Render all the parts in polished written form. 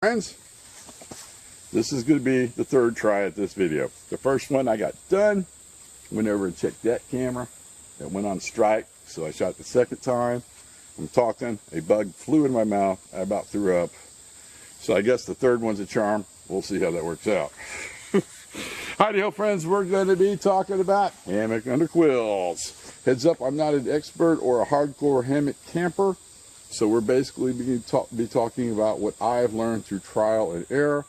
Friends, this is going to be the third try at this video. The first one I got done, went over and checked that camera. It went on strike, so I shot the second time. I'm talking, a bug flew in my mouth. I about threw up. So I guess the third one's a charm. We'll see how that works out. Howdy ho friends, we're going to be talking about hammock under quilts. Heads up, I'm not an expert or a hardcore hammock camper. So we're basically be talking about what I've learned through trial and error.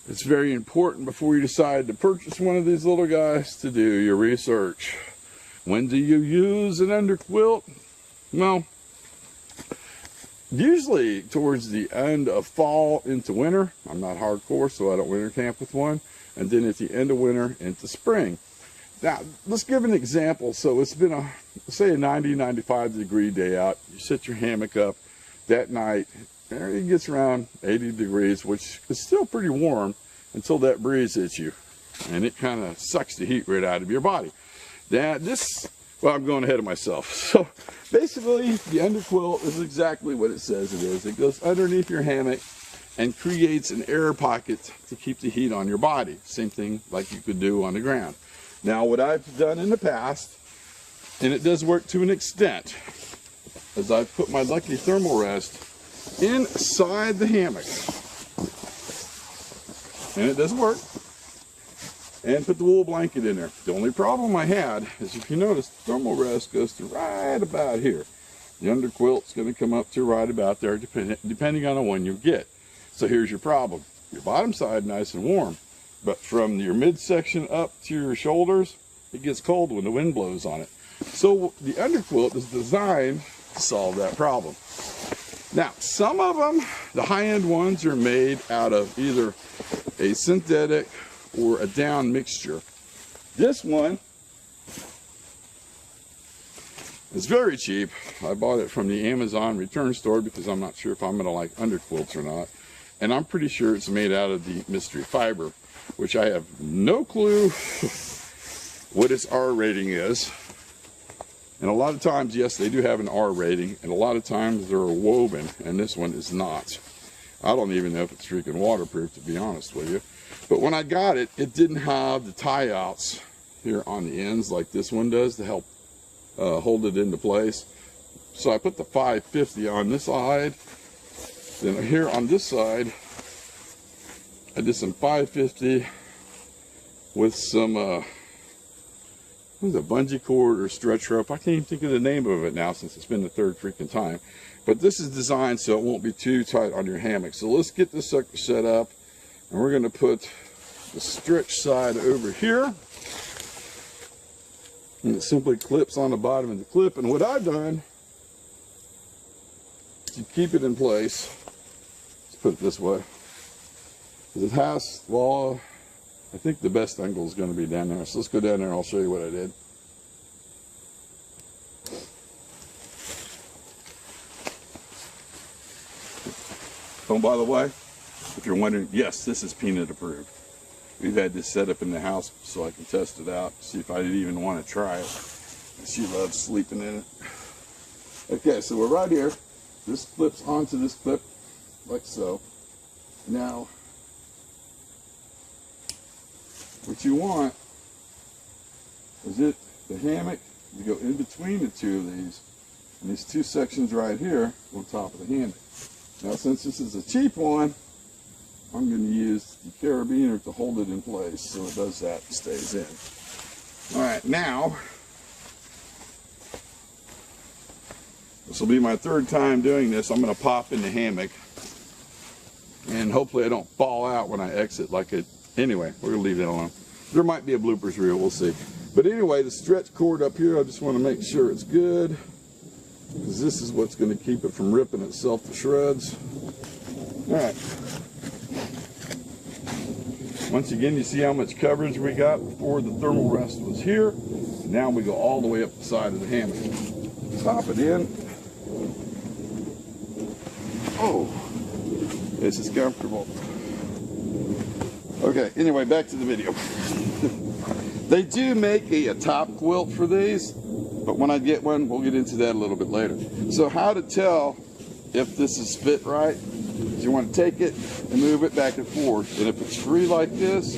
It's very important before you decide to purchase one of these little guys to do your research. When do you use an under quilt? Well, usually towards the end of fall into winter. I'm not hardcore, so I don't winter camp with one. And then at the end of winter into spring. Now, let's give an example. So it's been say a 90, 95 degree day out. You set your hammock up that night. It gets around 80 degrees, which is still pretty warm until that breeze hits you. And it kind of sucks the heat right out of your body. Well, I'm going ahead of myself. So basically, the under quilt is exactly what it says it is. It goes underneath your hammock and creates an air pocket to keep the heat on your body. Same thing like you could do on the ground. Now, what I've done in the past, and it does work to an extent, is I've put my Lucky thermal rest inside the hammock. And it does work. And put the wool blanket in there. The only problem I had is, if you notice, the thermal rest goes to right about here. The under quilt's going to come up to right about there, depending on the one you get. So here's your problem. Your bottom side nice and warm. But from your midsection up to your shoulders, it gets cold when the wind blows on it. So the underquilt is designed to solve that problem. Now, some of them, the high-end ones, are made out of either a synthetic or a down mixture. This one is very cheap. I bought it from the Amazon return store because I'm not sure if I'm going to like underquilts or not. And I'm pretty sure it's made out of the mystery fiber, which I have no clue what its R rating is. And a lot of times, yes, they do have an R rating, and a lot of times they're woven, and this one is not. I don't even know if it's freaking waterproof, to be honest with you. But when I got it, it didn't have the tie-outs here on the ends like this one does to help hold it into place. So I put the 550 on this side. Then here on this side, I did some 550 with some, what is it, bungee cord or stretch rope? I can't even think of the name of it now since it's been the third freaking time. But this is designed so it won't be too tight on your hammock. So let's get this sucker set up. And we're going to put the stretch side over here. And it simply clips on the bottom of the clip. And what I've done to keep it in place, let's put it this way. It has, well, I think the best angle is going to be down there. So let's go down there and I'll show you what I did. Oh, by the way, if you're wondering, yes, this is peanut approved. We've had this set up in the house so I can test it out, see if I even want to try it. She loves sleeping in it. Okay, so we're right here. This clips onto this clip like so. Now, what you want is the hammock to go in between the two of these, and these two sections right here on top of the hammock. Now, since this is a cheap one, I'm going to use the carabiner to hold it in place so it does that and stays in. All right, now, this will be my third time doing this. I'm going to pop in the hammock, and hopefully I don't fall out when I exit like it. Anyway, we're going to leave that alone. There might be a bloopers reel, we'll see. But anyway, the stretch cord up here, I just want to make sure it's good, because this is what's going to keep it from ripping itself to shreds. All right. Once again, you see how much coverage we got before the thermal rest was here. Now we go all the way up the side of the hammock. Pop it in. Oh, this is comfortable. Okay, anyway, back to the video. They do make a top quilt for these, but when I get one, we'll get into that a little bit later. So how to tell if this is fit right? you want to take it and move it back and forth. And if it's free like this,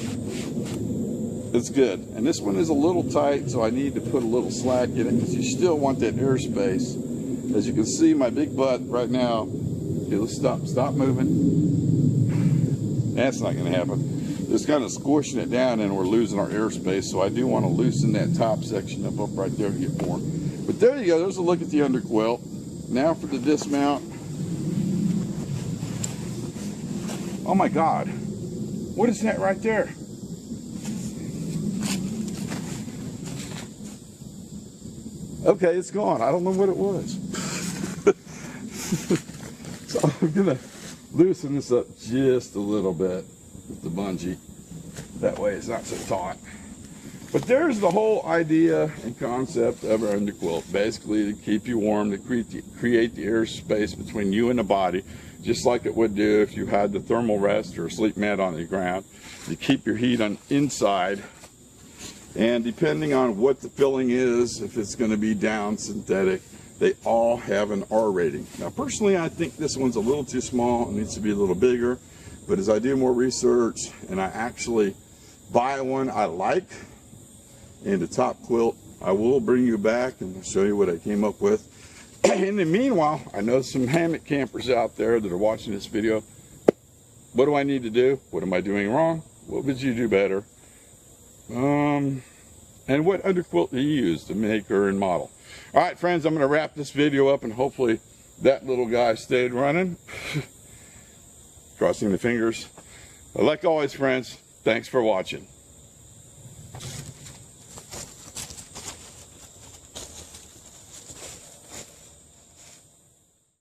it's good. And this one is a little tight, so I need to put a little slack in it because you still want that airspace. As you can see, my big butt right now, okay, let's stop moving. That's not going to happen. It's kind of squishing it down and we're losing our airspace, so I do want to loosen that top section up right there to get more. But there you go, there's a look at the under quilt. Now for the dismount. Oh my God, what is that right there? Okay, it's gone. I don't know what it was. So I'm gonna loosen this up just a little bit with the bungee. That way it's not so taut. But there's the whole idea and concept of our underquilt. Basically to keep you warm, to create the air space between you and the body, just like it would do if you had the thermal rest or a sleep mat on the ground. To keep your heat on inside. And depending on what the filling is, if it's going to be down synthetic, they all have an R rating. Now personally I think this one's a little too small. It needs to be a little bigger. But as I do more research and I actually buy one I like and the top quilt, I will bring you back and show you what I came up with. In the meanwhile, I know some hammock campers out there that are watching this video. What do I need to do? What am I doing wrong? What would you do better? And what underquilt do you use to make or and model? All right, friends, I'm going to wrap this video up and hopefully that little guy stayed running. Crossing the fingers. Like always, friends, thanks for watching.